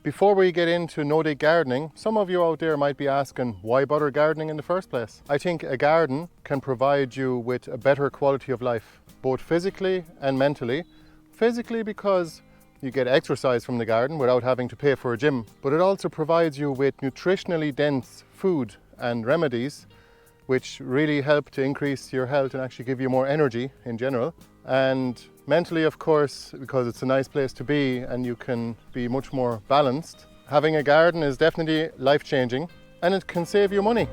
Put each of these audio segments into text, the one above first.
Before we get into no-dig gardening, some of you out there might be asking, why bother gardening in the first place? I think a garden can provide you with a better quality of life, both physically and mentally. Physically because you get exercise from the garden without having to pay for a gym, but it also provides you with nutritionally dense food and remedies which really help to increase your health and actually give you more energy in general. And mentally, of course, because it's a nice place to be and you can be much more balanced. Having a garden is definitely life-changing and it can save you money.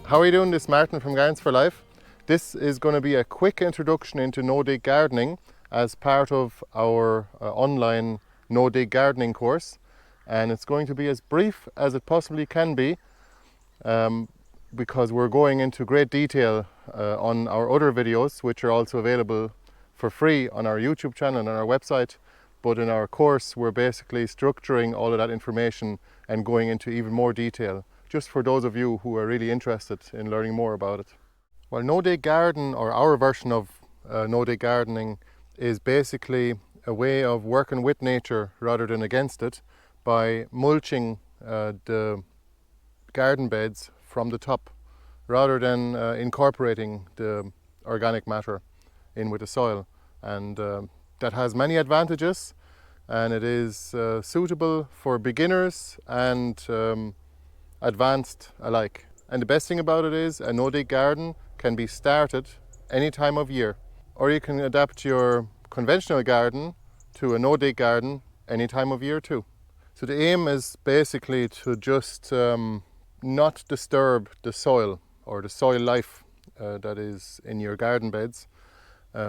How are you doing? This is Martin from Gardens for Life. This is going to be a quick introduction into no-dig gardening as part of our online no-dig gardening course, and it's going to be as brief as it possibly can be because we're going into great detail on our other videos, which are also available for free on our YouTube channel and on our website. But in our course we're basically structuring all of that information and going into even more detail, just for those of you who are really interested in learning more about it. Well, no-dig garden, or our version of no-dig gardening, is basically a way of working with nature rather than against it by mulching the garden beds from the top rather than incorporating the organic matter in with the soil. And that has many advantages, and it is suitable for beginners and advanced alike. And the best thing about it is a no-dig garden can be started any time of year, or you can adapt your conventional garden to a no-dig garden any time of year too. So the aim is basically to just not disturb the soil or the soil life that is in your garden beds,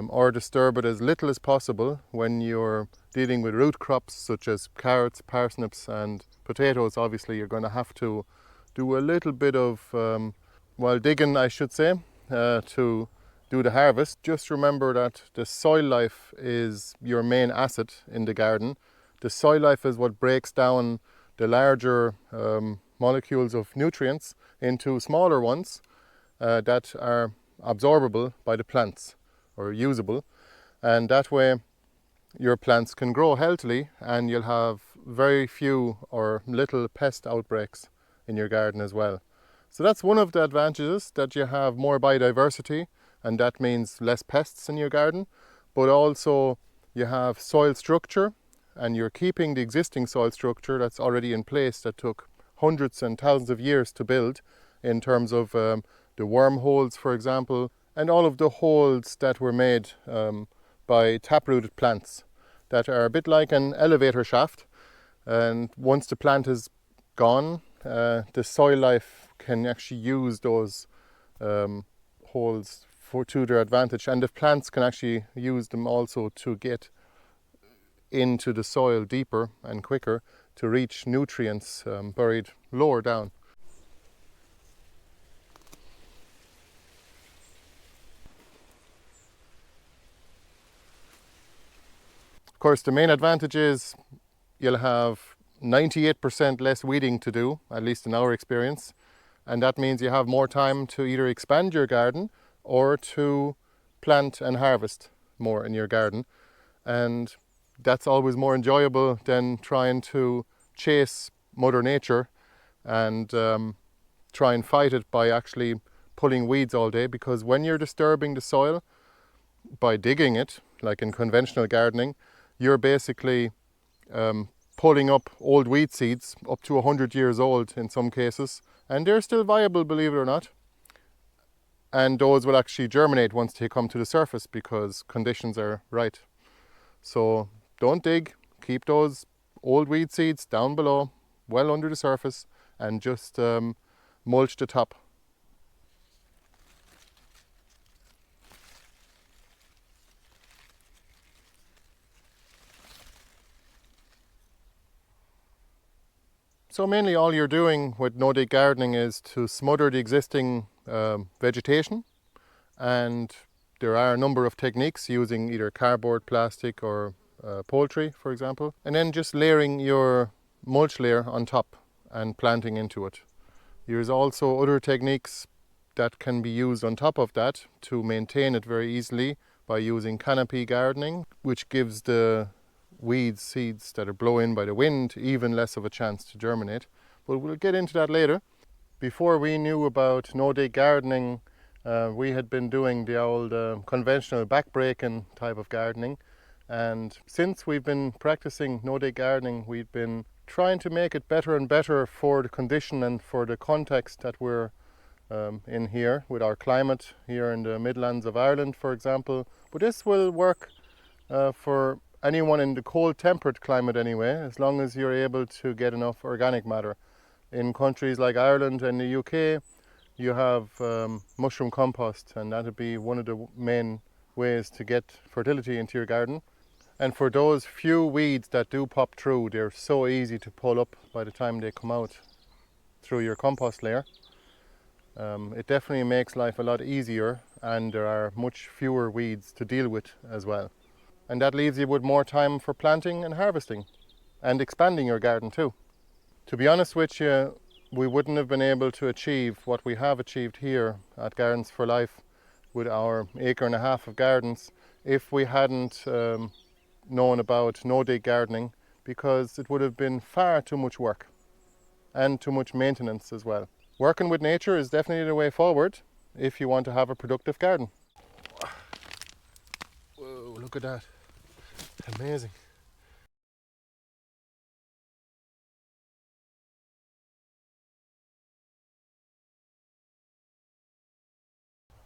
or disturb it as little as possible when you're dealing with root crops such as carrots, parsnips and potatoes. Obviously you're going to have to do a little bit of digging, I should say, to do the harvest. Just remember that the soil life is your main asset in the garden. The soil life is what breaks down the larger molecules of nutrients into smaller ones that are absorbable by the plants or usable, and that way your plants can grow healthily and you'll have very few or little pest outbreaks in your garden as well. So that's one of the advantages, that you have more biodiversity, and that means less pests in your garden, but also you have soil structure and you're keeping the existing soil structure that's already in place that took hundreds and thousands of years to build, in terms of the wormholes, for example, and all of the holes that were made by taprooted plants that are a bit like an elevator shaft, and once the plant is gone, the soil life can actually use those holes to their advantage, and the plants can actually use them also to get into the soil deeper and quicker to reach nutrients buried lower down. Of course, the main advantage is you'll have 98% less weeding to do, at least in our experience, and that means you have more time to either expand your garden or to plant and harvest more in your garden, and that's always more enjoyable than trying to chase Mother Nature and try and fight it by actually pulling weeds all day, because when you're disturbing the soil by digging it, like in conventional gardening, you're basically pulling up old weed seeds up to 100 years old in some cases, and they're still viable, believe it or not, and those will actually germinate once they come to the surface because conditions are right. So don't dig, keep those old weed seeds down below, well under the surface, and just mulch the top. So mainly all you're doing with no-dig gardening is to smother the existing vegetation and There are a number of techniques using either cardboard, plastic or poultry, for example. And then just layering your mulch layer on top and planting into it. There's also other techniques that can be used on top of that to maintain it very easily by using canopy gardening, which gives the weeds, seeds that are blown in by the wind, even less of a chance to germinate. But we'll get into that later. Before we knew about no-dig gardening, we had been doing the old conventional backbreaking type of gardening. And since we've been practicing no-dig gardening, we've been trying to make it better and better for the condition and for the context that we're in here with our climate here in the Midlands of Ireland, for example. But this will work for anyone in the cold temperate climate anyway, as long as you're able to get enough organic matter. In countries like Ireland and the UK, you have mushroom compost, and that would be one of the main ways to get fertility into your garden. And for those few weeds that do pop through, they're so easy to pull up by the time they come out through your compost layer. It definitely makes life a lot easier, and there are much fewer weeds to deal with as well. And that leaves you with more time for planting and harvesting and expanding your garden too. To be honest with you, we wouldn't have been able to achieve what we have achieved here at Gardens for Life with our 1.5 acres of gardens if we hadn't known about no-dig gardening, because it would have been far too much work and too much maintenance as well. Working with nature is definitely the way forward if you want to have a productive garden. Whoa, look at that. Amazing.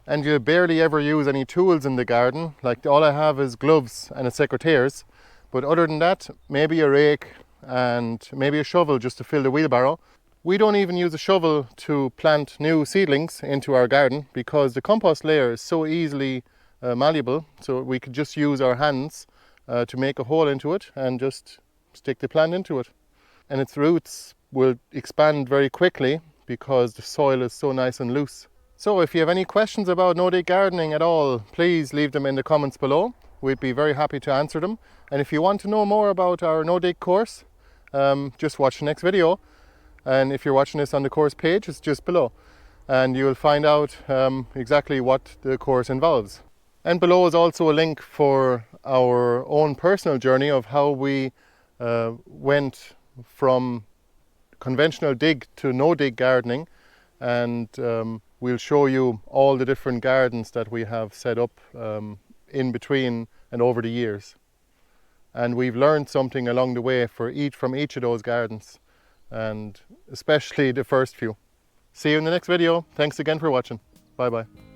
And you barely ever use any tools in the garden. Like, all I have is gloves and a secateurs. But other than that, maybe a rake and maybe a shovel just to fill the wheelbarrow. We don't even use a shovel to plant new seedlings into our garden because the compost layer is so easily malleable. So we could just use our hands to make a hole into it and just stick the plant into it. And its roots will expand very quickly because the soil is so nice and loose. So if you have any questions about no-dig gardening at all, please leave them in the comments below. We'd be very happy to answer them. And if you want to know more about our no-dig course, just watch the next video. And if you're watching this on the course page, it's just below. And you'll find out exactly what the course involves. And below is also a link for our own personal journey of how we went from conventional dig to no-dig gardening. And we'll show you all the different gardens that we have set up in between and over the years. And we've learned something along the way from each of those gardens, and especially the first few. See you in the next video. Thanks again for watching. Bye bye.